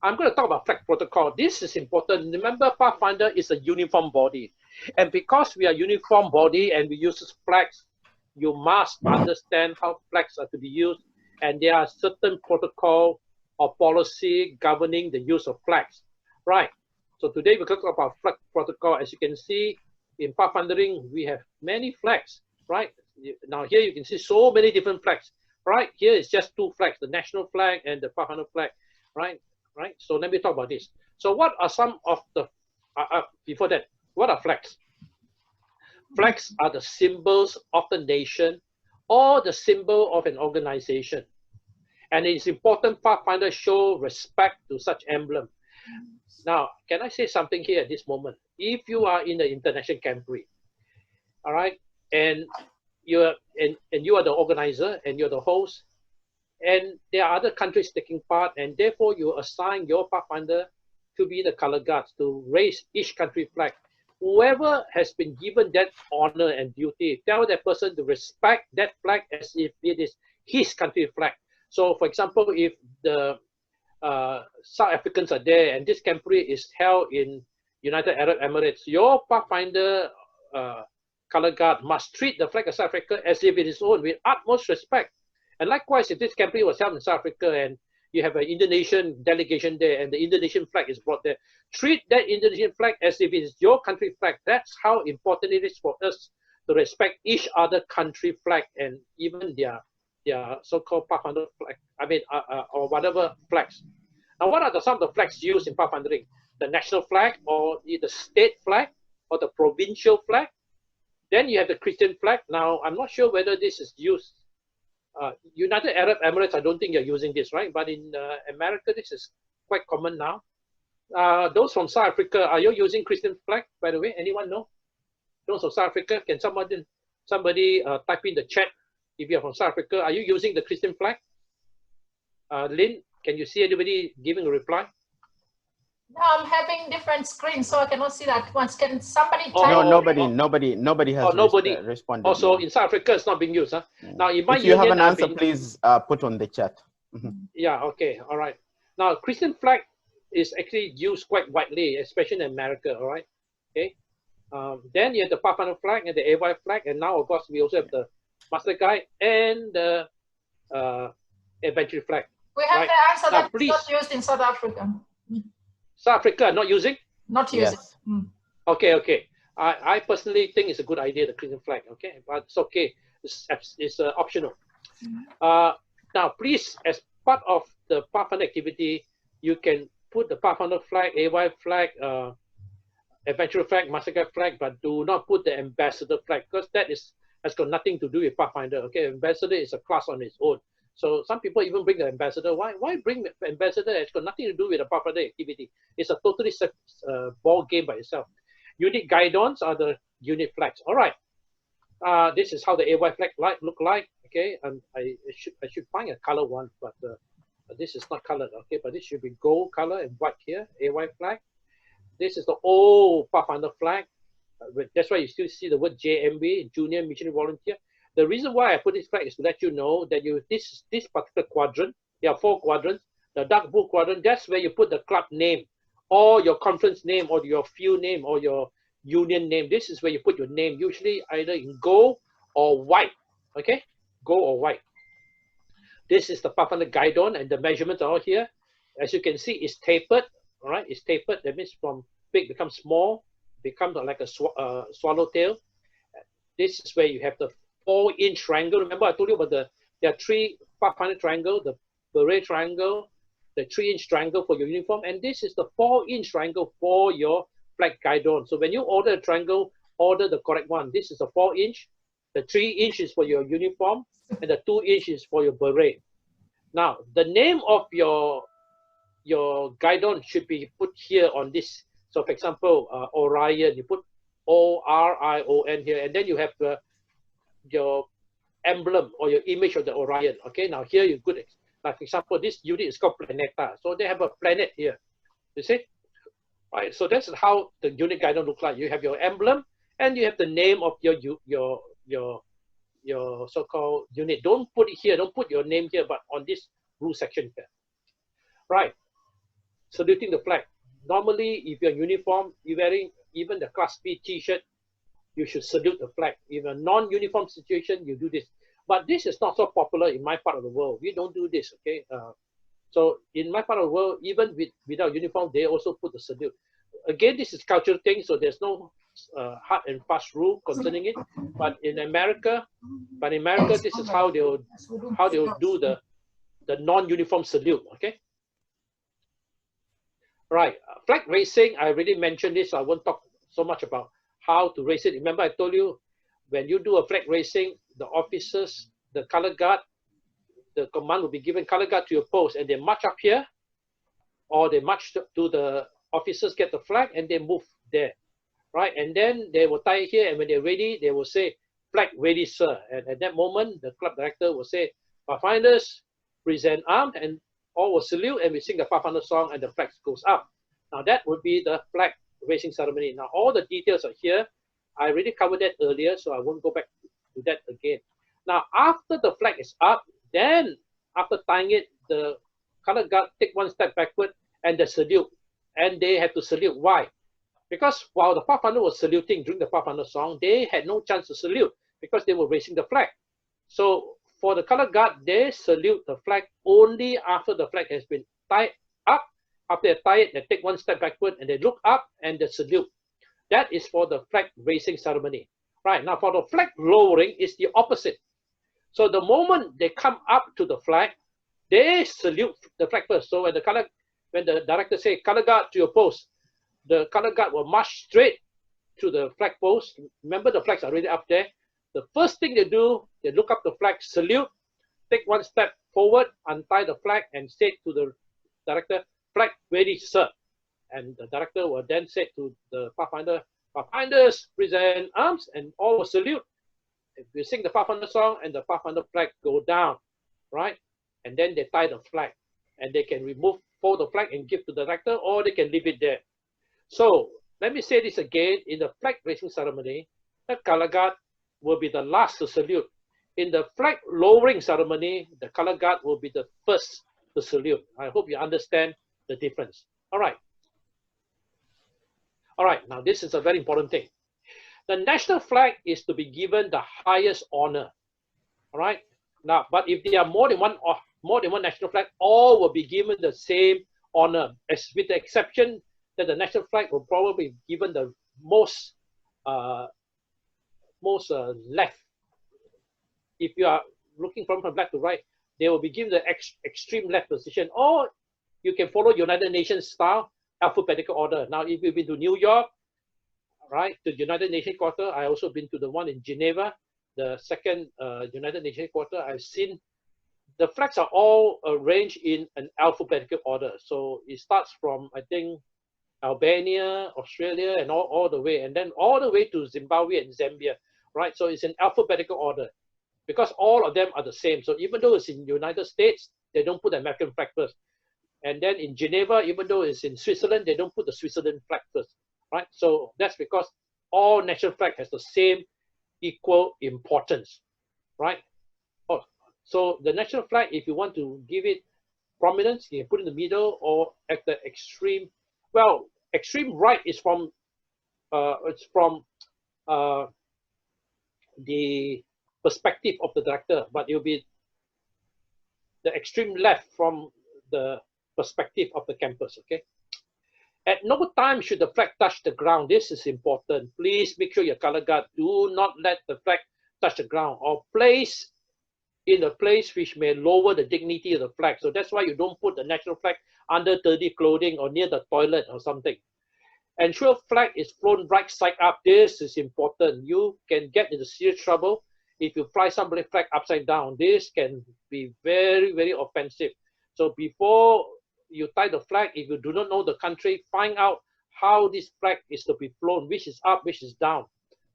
I'm going to talk about flag protocol. This is important. Remember, Pathfinder is a uniform body. And because we are a uniform body and we use flags, you must understand how flags are to be used. And there are certain protocol or policy governing the use of flags. Right. So today we're going to talk about flag protocol. As you can see, in Pathfindering, we have many flags. Right. Now here you can see so many different flags. Right. Here is just two flags, the national flag and the Pathfinder flag. Right. Right. So let me talk about this. So what are some of the, before that, what are flags? Flags are the symbols of the nation or the symbol of an organization. And it's important Pathfinder show respect to such emblem. Now, can I say something here at this moment? If you are in the international camporee, all right, and you are the organizer and you're the host, and there are other countries taking part, and therefore you assign your Pathfinder to be the color guards to raise each country flag. Whoever has been given that honor and duty, tell that person to respect that flag as if it is his country flag. So, for example, if the South Africans are there and this camporee is held in United Arab Emirates, your Pathfinder color guard must treat the flag of South Africa as if it is own with utmost respect. And likewise, if this camporee was held in South Africa and you have an Indonesian delegation there and the Indonesian flag is brought there, treat that Indonesian flag as if it is your country flag. That's how important it is for us to respect each other country flag and even their so-called Pathfinder flag, or whatever flags. Now, what are some of the flags used in Pathfindering? The national flag or the state flag or the provincial flag. Then you have the Christian flag. Now, I'm not sure whether this is used. United Arab Emirates, I don't think you're using this, right? But in America, this is quite common now. Those from South Africa, are you using Christian flag, by the way? Anyone know? Those from South Africa, can somebody type in the chat if you're from South Africa? Are you using the Christian flag? Lynn, can you see anybody giving a reply? No, I'm having different screens, so I cannot see that once. Can somebody type? No, nobody has responded. Also, in South Africa, it's not being used. Huh? Now, in my if you have an answer, please put on the chat. Yeah, okay, all right. Now, Christian flag is actually used quite widely, especially in America, all right? Okay. Then you have the Pathfinder flag and the AY flag, and now, of course, we also have the Master Guide and the Adventure flag. We have the answer that's not used in South Africa. South Africa not using? Not using. Yes. Okay, okay. I personally think it's a good idea, the Christian flag, okay? But it's okay. It's optional. Now, please, as part of the Pathfinder activity, you can put the Pathfinder flag, AY flag, Adventure flag, Master Guide flag, but do not put the Ambassador flag because that has got nothing to do with Pathfinder, okay? Ambassador is a class on its own. So some people even bring the ambassador. Why bring the ambassador? It's got nothing to do with the Pathfinder activity. It's a totally ball game by itself. Unit guidons are the unit flags. All right. This is how the AY flag look like. Okay, and I should find a color one, but this is not colored. Okay, but this should be gold color and white here. AY flag. This is the old Pathfinder flag. That's why you still see the word JMV, Junior Missionary Volunteer. The reason why I put this flag is to let you know that this particular quadrant, there are 4 quadrants. The dark blue quadrant, that's where you put the club name or your conference name or your field name or your union name. This is where you put your name, usually either in gold or white, okay? Gold or white. This is the Pathfinder Guidon and the measurements are all here. As you can see, it's tapered, all right? It's tapered, that means from big becomes small, becomes like a swallowtail. This is where you have the 4-inch triangle. Remember I told you about there are 3 Pathfinder triangle, the beret triangle, the 3-inch triangle for your uniform, and this is the 4-inch triangle for your flag guidon. So when you order a triangle, order the correct one. This is a 4-inch, the 3-inch is for your uniform, and the 2-inch is for your beret. Now the name of your guidon should be put here on this. So for example, Orion, you put ORION here, and then you have your emblem or your image of the Orion. Okay, now here you could, like for example, this unit is called Planeta. So they have a planet here. You see? Right. So that's how the unit guidon looks like. You have your emblem and you have the name of your so-called unit. Don't put it here. Don't put your name here, but on this blue section here. Right. saluting the flag. Normally, if you're in uniform, you're wearing even the Class B t-shirt, you should salute the flag. In a non-uniform situation, you do this. But this is not so popular in my part of the world. We don't do this, okay? So in my part of the world, even without uniform, they also put the salute. Again, this is cultural thing, so there's no hard and fast rule concerning it. But in America, this is how they'll do the non-uniform salute, okay? Right, flag racing, I already mentioned this, so I won't talk so much about how to race it. Remember, I told you, when you do a flag racing, the officers, the color guard, the command will be given color guard to your post, and they march up here, or they march to the officers, get the flag, and they move there, right? And then they will tie it here, and when they're ready, they will say, flag ready, sir. And at that moment, the club director will say, Pathfinders, present armed, and all will salute, and we sing the Pathfinder song, and the flag goes up. Now that would be the flag racing ceremony. Now all the details are here. I already covered that earlier, so I won't go back to that again. Now after the flag is up, then after tying it, the color guard take one step backward and they salute. And they have to salute. Why? Because while the Pathfinder was saluting during the Pathfinder song, they had no chance to salute because they were raising the flag. So for the color guard, they salute the flag only after the flag has been tied up. After they tie it, they take one step backward and they look up and they salute. That is for the flag raising ceremony. Right, now for the flag lowering, it's the opposite. So the moment they come up to the flag, they salute the flag first. So when the director says, color guard to your post, the color guard will march straight to the flag post. Remember, the flags are already up there. The first thing they do, they look up the flag, salute, take one step forward, untie the flag, and say to the director, flag ready, sir. And the director will then say to the Pathfinder, Pathfinders, present arms, and all will salute. If you sing the Pathfinder song and the Pathfinder flag go down, right? And then they tie the flag, and they can fold the flag and give to the director, or they can leave it there. So let me say this again: in the flag raising ceremony, the color guard will be the last to salute. In the flag lowering ceremony, the color guard will be the first to salute. I hope you understand the difference. All right. All right, now this is a very important thing. The national flag is to be given the highest honor. All right. Now, but if there are more than one national flag, all will be given the same honor, as with the exception that the national flag will probably be given the most left. If you are looking from left to right, they will be given the extreme left position, or you can follow United Nations style alphabetical order. Now, if you've been to New York, right, to the United Nations quarter, I also been to the one in Geneva, the second United Nations quarter. I've seen the flags are all arranged in an alphabetical order. So it starts from, I think, Albania, Australia, and all the way, and then all the way to Zimbabwe and Zambia, right? So it's in alphabetical order because all of them are the same. So even though it's in the United States, they don't put the American flag first. And then in Geneva, even though it's in Switzerland, they don't put the Switzerland flag first, right? So that's because all national flag has the same equal importance, right? Oh, so the national flag, if you want to give it prominence, you can put it in the middle or at the extreme. Well, extreme right is from the perspective of the director, but it will be the extreme left from the perspective of the campus, okay? At no time should the flag touch the ground. This is important. Please make sure your color guard do not let the flag touch the ground or place in a place which may lower the dignity of the flag. So that's why you don't put the national flag under dirty clothing or near the toilet or something. Ensure flag is flown right side up. This is important. You can get into serious trouble if you fly somebody's flag upside down. This can be very, very offensive. So before you tie the flag, if you do not know the country, find out how this flag is to be flown, which is up, which is down.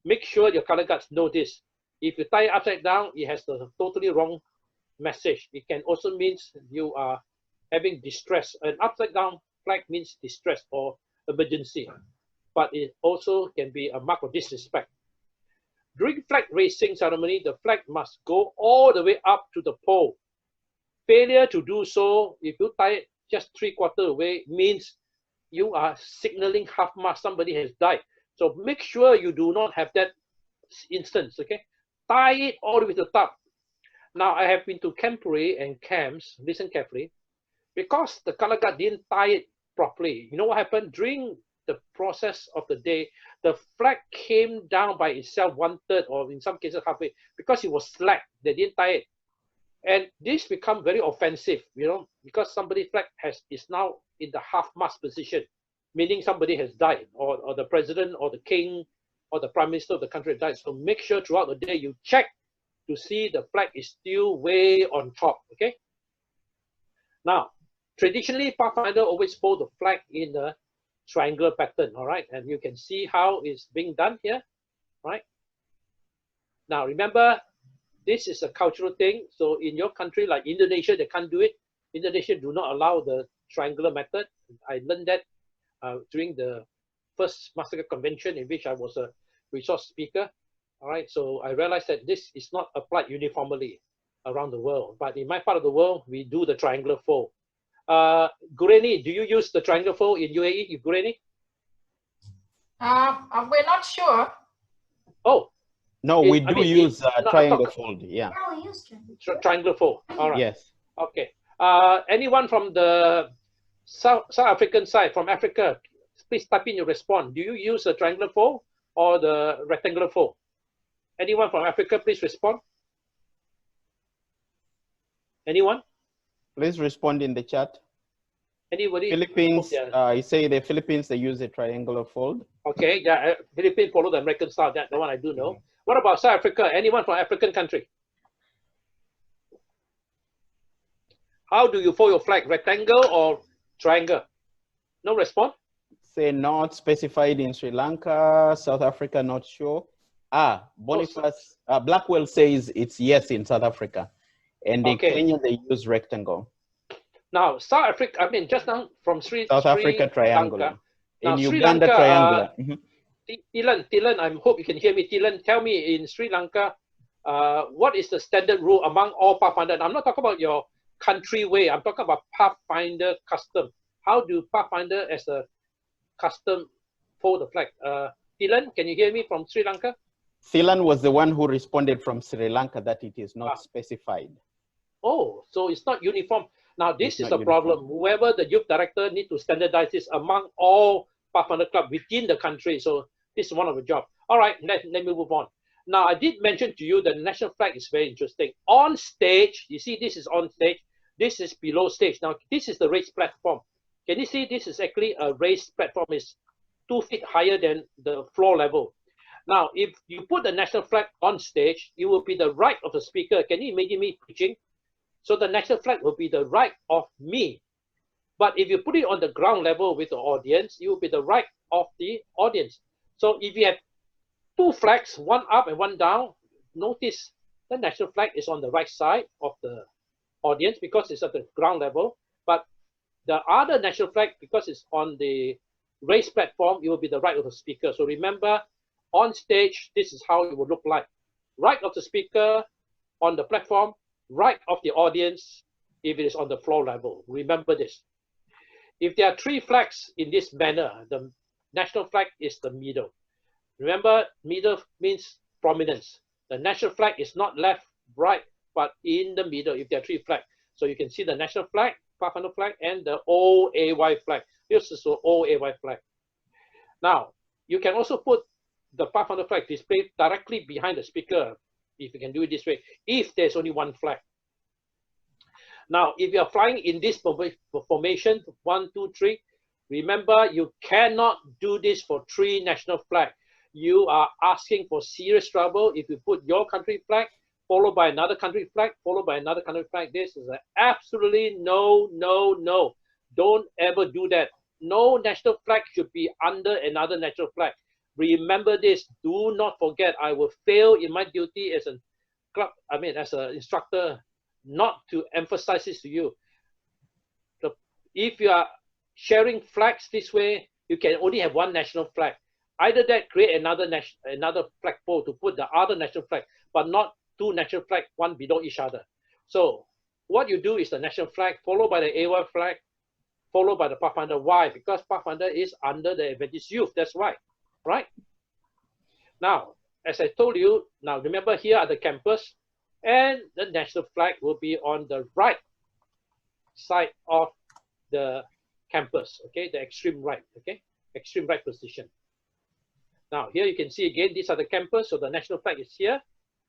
Make sure your color guards know this. If you tie it upside down, it has the totally wrong message. It can also mean you are having distress. An upside down flag means distress or emergency, but it also can be a mark of disrespect. During flag raising ceremony, the flag must go all the way up to the pole. Failure to do so, if you tie it just 3/4 away means you are signaling half-mast, somebody has died. So make sure you do not have that instance, okay? Tie it all the way to the top. Now, I have been to camp parade and camps, listen carefully, because the color guard didn't tie it properly. You know what happened? During the process of the day, the flag came down by itself 1/3, or in some cases halfway, because it was slack. They didn't tie it. And this become very offensive, you know, because somebody's flag is now in the half-mast position, meaning somebody has died, or the president or the king or the prime minister of the country died. So make sure throughout the day you check to see the flag is still way on top, okay? Now, traditionally, Pathfinder always fold the flag in a triangular pattern, all right? And you can see how it's being done here, right? Now, remember, this is a cultural thing. So in your country, like Indonesia, they can't do it. Indonesia do not allow the triangular method. I learned that during the first Master Convention in which I was a resource speaker. All right, so I realized that this is not applied uniformly around the world. But in my part of the world, we do the triangular fold. Gureni, do you use the triangular fold in UAE, Gureni? We're not sure. Oh. No, we do use triangle fold, yeah. Oh, we use triangle fold, all right. Yes. Okay. Anyone from the South African side, from Africa, please type in your response. Do you use a triangular fold or the rectangular fold? Anyone from Africa, please respond. Anyone? Please respond in the chat. Anybody? Philippines, you say the Philippines, they use a triangular fold. Okay, yeah, Philippines follow the American style. That's the one I do know. What about South Africa? Anyone from African country? How do you fold your flag? Rectangle or triangle? No response? Say not specified in Sri Lanka, South Africa, not sure. Boniface, Blackwell says it's yes in South Africa. And in Kenya, they use rectangle. Now, South Africa, I mean, just now from South Africa, triangular. Lanka. Now, in Uganda, triangular. Tilan, I hope you can hear me. Tilan, tell me in Sri Lanka, what is the standard rule among all Pathfinder? I'm not talking about your country way. I'm talking about Pathfinder custom. How do Pathfinder as a custom fold the flag? Tilan, can you hear me from Sri Lanka? Thilan was the one who responded from Sri Lanka that it is not specified. Oh, so it's not uniform. Now, this is a problem. Whoever the youth director need to standardize this among all Pathfinder Club within the country. So this is one of the jobs. All right, let me move on. Now, I did mention to you that the national flag is very interesting. On stage, you see this is on stage. This is below stage. Now, this is the raised platform. Can you see this is actually a raised platform? It's 2 feet higher than the floor level. Now, if you put the national flag on stage, it will be the right of the speaker. Can you imagine me preaching? So the national flag will be the right of me. But if you put it on the ground level with the audience, it will be the right of the audience. So if you have 2 flags, one up and one down, notice the national flag is on the right side of the audience because it's at the ground level. But the other national flag, because it's on the raised platform, it will be the right of the speaker. So remember, on stage, this is how it will look like. Right of the speaker on the platform, right of the audience if it is on the floor level. Remember this. If there are 3 flags in this manner, the national flag is the middle. Remember, middle means prominence. The national flag is not left, right, but in the middle if there are 3 flags. So you can see the national flag, Pathfinder flag, and the OAY flag. This is the OAY flag. Now, you can also put the Pathfinder flag displayed directly behind the speaker, if you can do it this way, if there's only 1 flag. Now, if you're flying in this formation, 1, 2, 3, remember you cannot do this for 3 national flags. You are asking for serious trouble if you put your country flag, followed by another country flag, followed by another country flag. This is absolutely no, no, no. Don't ever do that. No national flag should be under another national flag. Remember this. Do not forget. I will fail in my duty as a club. I mean, as an instructor, not to emphasize this to you. If you are sharing flags this way, you can only have 1 national flag. Either that, create another flagpole to put the other national flag, but not 2 national flags, 1 below each other. So what you do is the national flag followed by the AY flag, followed by the Pathfinder. Why? Because Pathfinder is under the Adventist youth. That's why, right? Now, as I told you, now remember here are the campus, and the national flag will be on the right side of the campus, okay, the extreme right, okay, extreme right position. Now, here you can see again, these are the campus, so the national flag is here,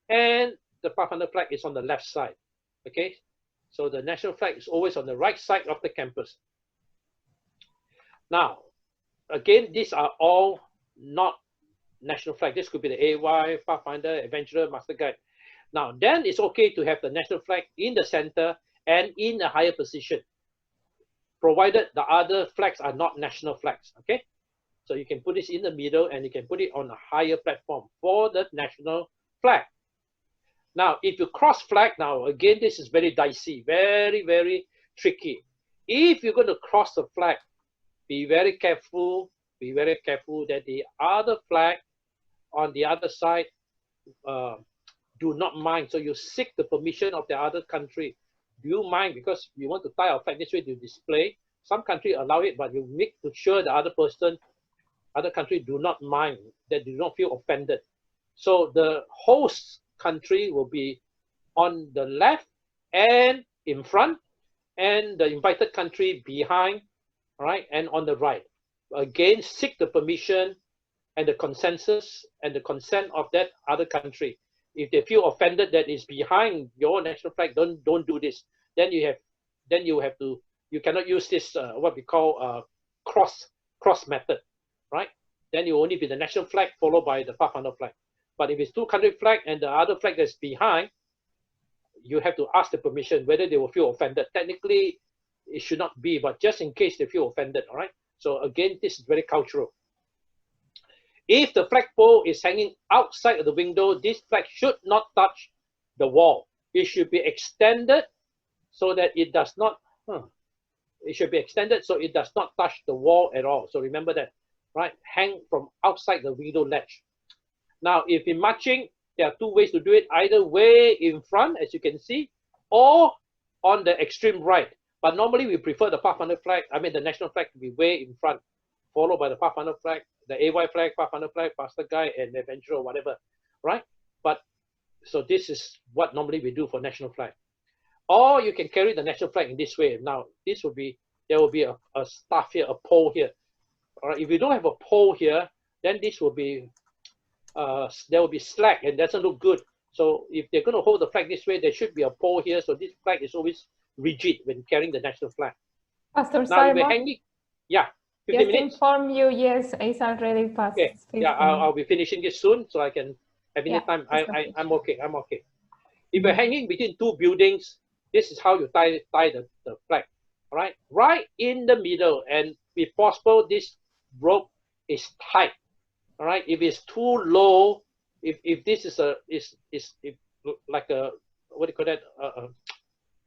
and the Pathfinder flag is on the left side, okay? So the national flag is always on the right side of the campus. Now, again, these are all not national flag. This could be the AY, Pathfinder, Adventurer, Master Guide. Now, then it's okay to have the national flag in the center and in a higher position, provided the other flags are not national flags, okay? So you can put this in the middle and you can put it on a higher platform for the national flag. Now, if you cross flag, now again, this is very dicey, very, very tricky. If you're going to cross the flag, be very careful that the other flag on the other side do not mind. So you seek the permission of the other country. Do you mind? Because we want to tie our flag this way to display. Some country allow it, but you make sure the other person, other country do not mind, that do not feel offended. So the host country will be on the left and in front, and the invited country behind, right, and on the right. Again, seek the permission and the consensus and the consent of that other country. If they feel offended that is behind your national flag, don't do this. Then you cannot use this what we call cross method, right? Then you only be the national flag followed by the Pathfinder flag. But if it's two country flag and the other flag that's behind, you have to ask the permission whether they will feel offended. Technically, it should not be, but just in case they feel offended, all right? So again, this is very cultural. If the flagpole is hanging outside of the window, this flag should not touch the wall. It should be extended so that it does not, it should be extended so it does not touch the wall at all. So remember that, right? Hang from outside the window ledge. Now, if in marching, there are two ways to do it, either way in front, as you can see, or on the extreme right. But normally we prefer the Pathfinder flag, the national flag to be way in front, followed by the Pathfinder flag, the AY flag, Pathfinder flag, Master Guide, and Adventurer, whatever, right? But, so this is what normally we do for national flag. Or you can carry the national flag in this way. Now, this will be, there will be a staff here, a pole here. All right, if you don't have a pole here, then this will be, there will be slack and doesn't look good. So if they're going to hold the flag this way, there should be a pole here. So this flag is always rigid when carrying the national flag. Pastor Now, Simon, hanging, yeah, 15 just minutes. inform you, yes, it's already past. Okay, yeah, I'll be finishing this soon, so I can have any time. I'm okay. If you're hanging between two buildings, this is how you tie the flag. All right in the middle, and if possible, this rope is tight. All right, if it's too low, if this is like a, what do you call that?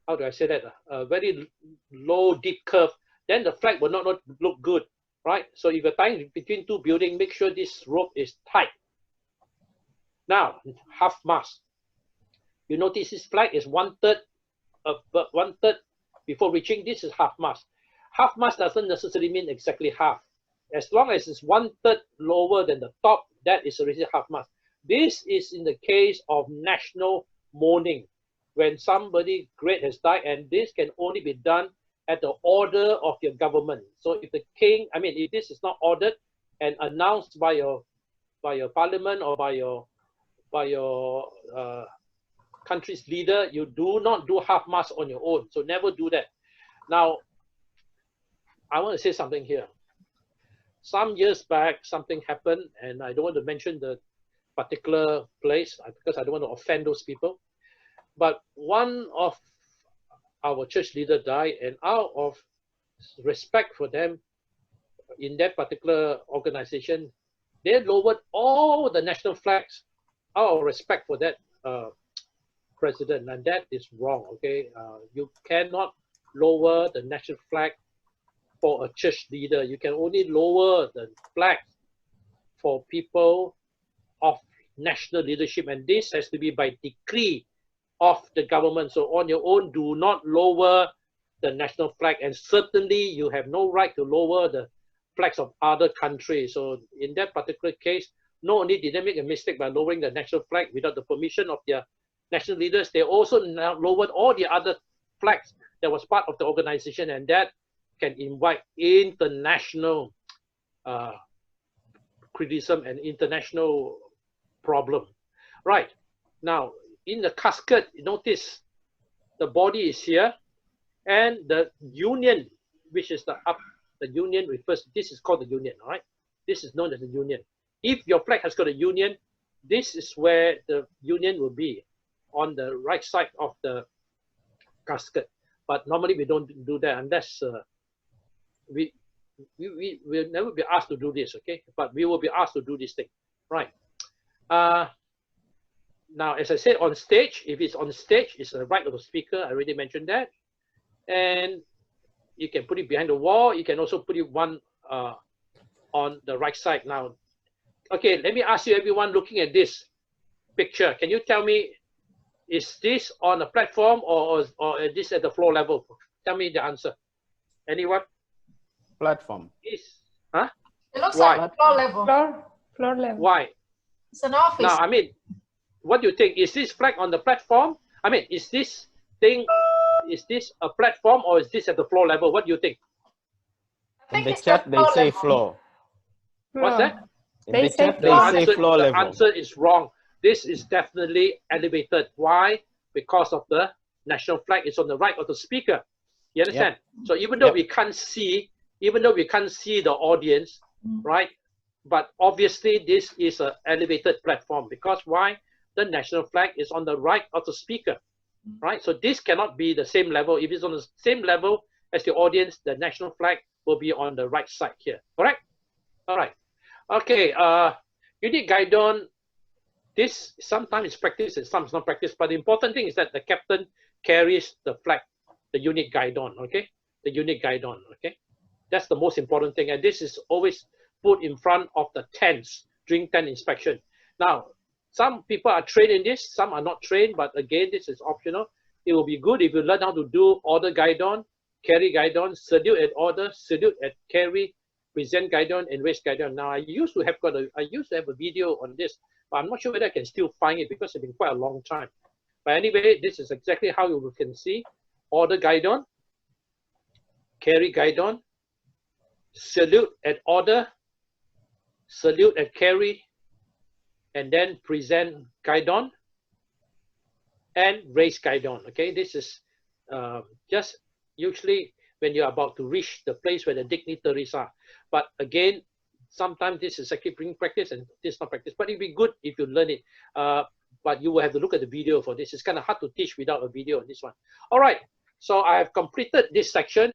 How do I say that? A very low, deep curve, then the flag will not look good, right? So if you're tying between two buildings, make sure this rope is tight. Now, half-mast. You notice this flag is one-third before reaching. This is half-mast. Half-mast doesn't necessarily mean exactly half. As long as it's one-third lower than the top, that is already half-mast. This is in the case of national mourning, when somebody great has died, and this can only be done at the order of your government. So if the king, if this is not ordered and announced by your parliament or by your country's leader, you do not do half-mast on your own. So never do that. Now, I want to say something here. Some years back, something happened, and I don't want to mention the particular place because I don't want to offend those people. But one of our church leader died, and out of respect for them in that particular organization, they lowered all the national flags out of respect for that president, and that is wrong, okay? You cannot lower the national flag for a church leader. You can only lower the flag for people of national leadership, and this has to be by decree of the government. So on your own, do not lower the national flag, and certainly you have no right to lower the flags of other countries. So in that particular case, not only did they make a mistake by lowering the national flag without the permission of their national leaders, they also now lowered all the other flags that was part of the organization, and that can invite international criticism and international problem. Right. Now, in the casket, notice the body is here, and the union, which is the union refers, this is called the union, all right? This is known as the union. If your flag has got a union, this is where the union will be, on the right side of the casket. But normally we don't do that unless we will never be asked to do this, okay? But we will be asked to do this thing, right? Now, as I said, on stage, if it's on stage, it's the right of the speaker. I already mentioned that. And you can put it behind the wall. You can also put it one on the right side. Now, okay, let me ask you, everyone looking at this picture, can you tell me, is this on a platform or is this at the floor level? Tell me the answer. Anyone? Platform. It looks Why? like floor level. Floor level. Why? It's an office. Now, I mean, what do you think? Is this flag on the platform? I mean, is this a platform or is this at the floor level? What do you think? In the chat, they say floor. What's that? In the chat, they say floor level. The answer is wrong. This is definitely elevated. Why? Because of the national flag is on the right of the speaker. You understand? Yep. So even though we can't see, the audience, right? But obviously this is an elevated platform, because why? The national flag is on the right of the speaker, right? So this cannot be the same level. If it's on the same level as the audience, the national flag will be on the right side here, correct? All right. Okay, unit Guidon, this sometimes is practiced and sometimes not practiced, but the important thing is that the captain carries the flag, the unit Guidon, okay? The unit Guidon, okay? That's the most important thing, and this is always put in front of the tents during tent inspection. Now, some people are trained in this, some are not trained, but again, this is optional. It will be good if you learn how to do order Guidon, carry Guidon, salute at order, salute at carry, present Guidon, and raise Guidon. Now, I used to have a video on this, but I'm not sure whether I can still find it because it's been quite a long time. But anyway, this is exactly how you can see order Guidon, carry Guidon, salute at order, salute at carry, and then present Guidon and raise Guidon. Okay, this is just usually when you're about to reach the place where the dignitaries are. But again, sometimes this is actually bring practice and this is not practice, but it'd be good if you learn it. But you will have to look at the video for this. It's kind of hard to teach without a video on this one. All right, so I have completed this section.